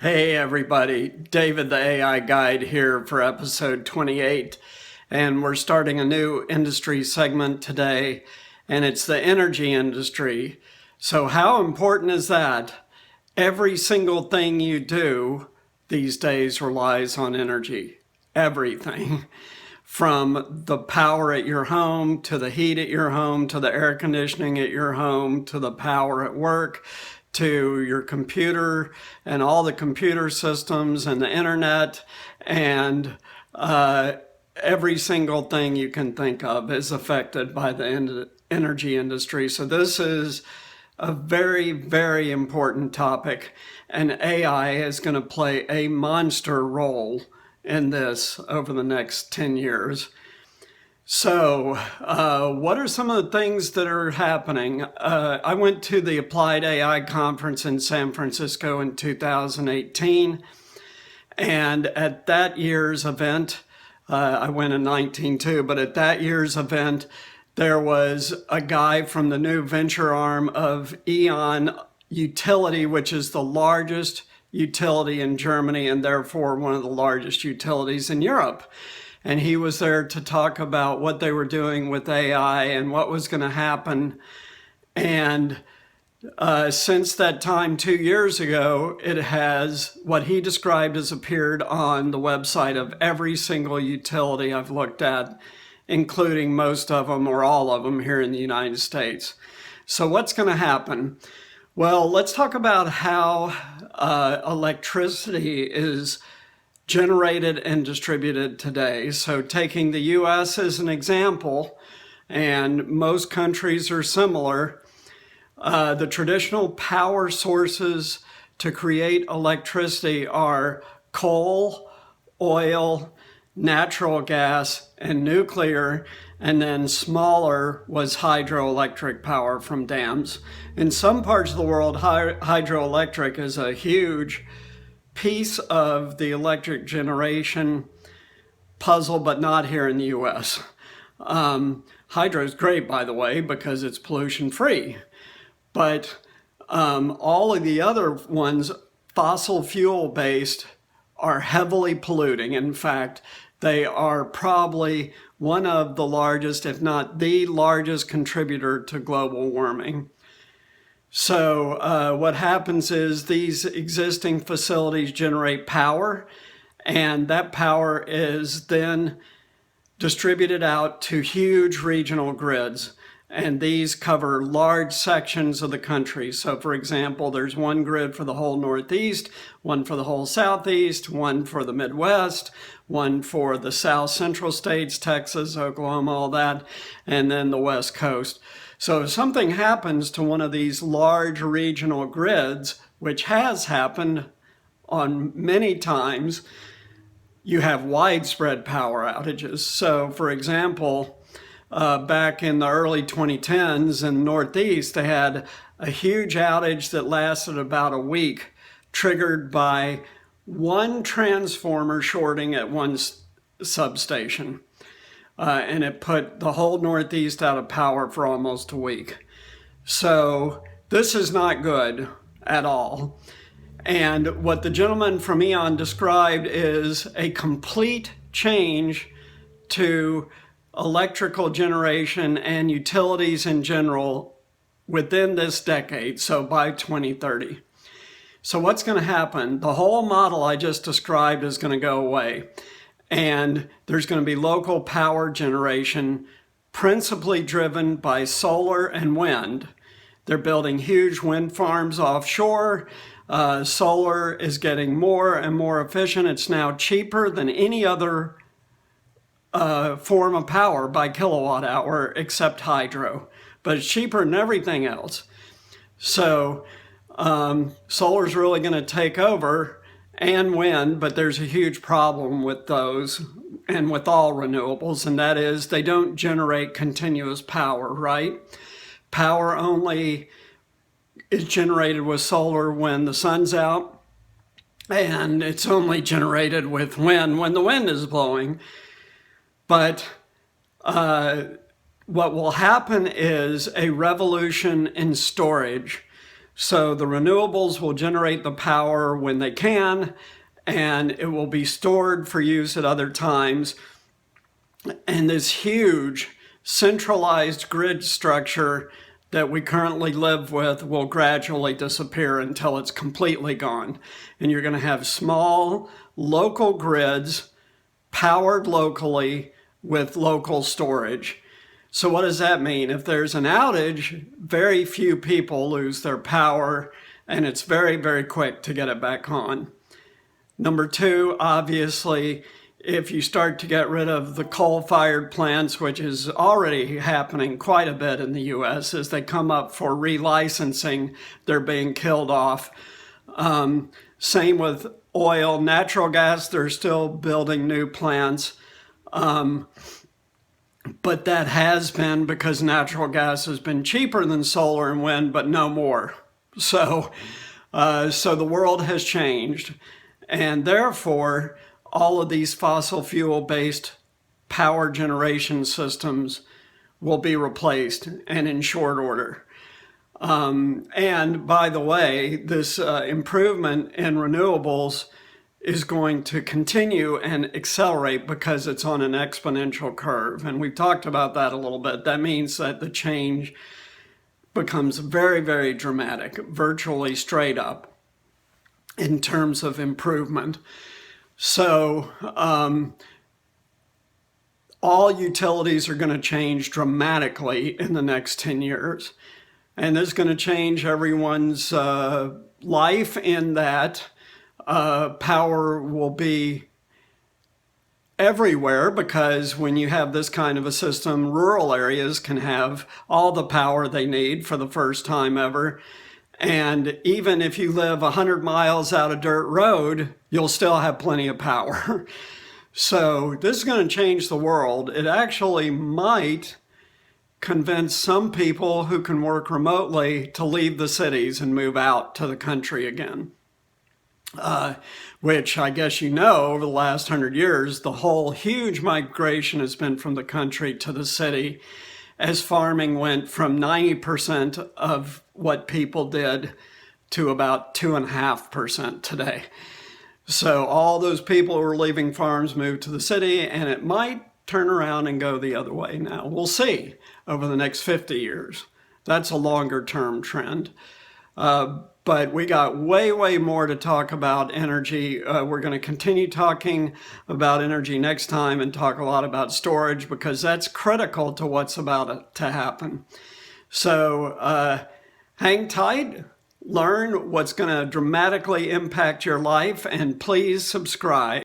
Hey everybody, David the AI Guide here for episode 28, and we're starting a new industry segment today, and it's the energy industry. So how important is that? Every single thing you do these days relies on energy. Everything. From the power at your home, to the heat at your home, to the air conditioning at your home, to the power at work, to your computer and all the computer systems and the internet, and every single thing you can think of is affected by the energy industry. So this is a very, very important topic, and AI is going to play a monster role in this over the next 10 years. So, what are some of the things that are happening? I went to the Applied AI conference in San Francisco in 2018, and at that year's event, I went in 19 too, but at that year's event, there was a guy from the new venture arm of E.ON Utility, which is the largest utility in Germany and therefore one of the largest utilities in Europe. And he was there to talk about what they were doing with AI and what was going to happen. And since that time, 2 years ago, it has what he described as appeared on the website of every single utility I've looked at, including most of them or all of them here in the United States. So what's going to happen? Well, let's talk about how electricity is generated and distributed today. So taking the US as an example, and most countries are similar, the traditional power sources to create electricity are coal, oil, natural gas, and nuclear, and then smaller was hydroelectric power from dams. In some parts of the world, hydroelectric is a huge piece of the electric generation puzzle, but not here in the US. Hydro is great, by the way, because it's pollution free. But all of the other ones, fossil fuel based, are heavily polluting. In fact, they are probably one of the largest, if not the largest contributor to global warming. So what happens is these existing facilities generate power, and that power is then distributed out to huge regional grids. And these cover large sections of the country. So for example, there's one grid for the whole Northeast, one for the whole Southeast, one for the Midwest, one for the South Central states, Texas, Oklahoma, all that, and then the West Coast. So if something happens to one of these large regional grids, which has happened on many times, you have widespread power outages. So for example, back in the early 2010s in the Northeast, they had a huge outage that lasted about a week, triggered by one transformer shorting at one substation. And it put the whole Northeast out of power for almost a week. So this is not good at all. And what the gentleman from E.ON described is a complete change to electrical generation and utilities in general within this decade, so by 2030. So what's going to happen? The whole model I just described is going to go away. And there's going to be local power generation, principally driven by solar and wind. They're building huge wind farms offshore. Solar is getting more and more efficient. It's now cheaper than any other form of power by kilowatt hour except hydro, but it's cheaper than everything else. So solar is really going to take over, and wind, but there's a huge problem with those and with all renewables, and that is they don't generate continuous power, right? Power only is generated with solar when the sun's out, and it's only generated with wind when the wind is blowing. But what will happen is a revolution in storage. So the renewables will generate the power when they can, and it will be stored for use at other times. And this huge centralized grid structure that we currently live with will gradually disappear until it's completely gone. And you're going to have small local grids powered locally with local storage. So what does that mean? If there's an outage, very few people lose their power, and it's very, very quick to get it back on. Number two, obviously, if you start to get rid of the coal-fired plants, which is already happening quite a bit in the US, as they come up for relicensing, they're being killed off. Same with oil, natural gas, they're still building new plants. But that has been because natural gas has been cheaper than solar and wind, but no more. So the world has changed, and therefore all of these fossil fuel-based power generation systems will be replaced, and in short order. And by the way, this improvement in renewables is going to continue and accelerate because it's on an exponential curve. And we've talked about that a little bit. That means that the change becomes very, very dramatic, virtually straight up in terms of improvement. So all utilities are going to change dramatically in the next 10 years. And this is going to change everyone's life in that power will be everywhere, because when you have this kind of a system, rural areas can have all the power they need for the first time ever. And even if you live 100 miles out a dirt road, you'll still have plenty of power. So this is going to change the world. It actually might convince some people who can work remotely to leave the cities and move out to the country again. Which I guess you know, over the last 100 years, the whole huge migration has been from the country to the city, as farming went from 90% of what people did to about 2.5% today. So all those people who are leaving farms moved to the city, and it might turn around and go the other way now. We'll see over the next 50 years. That's a longer term trend. But we got way, way more to talk about energy. We're going to continue talking about energy next time and talk a lot about storage, because that's critical to what's about to happen. So hang tight, learn what's going to dramatically impact your life, and please subscribe.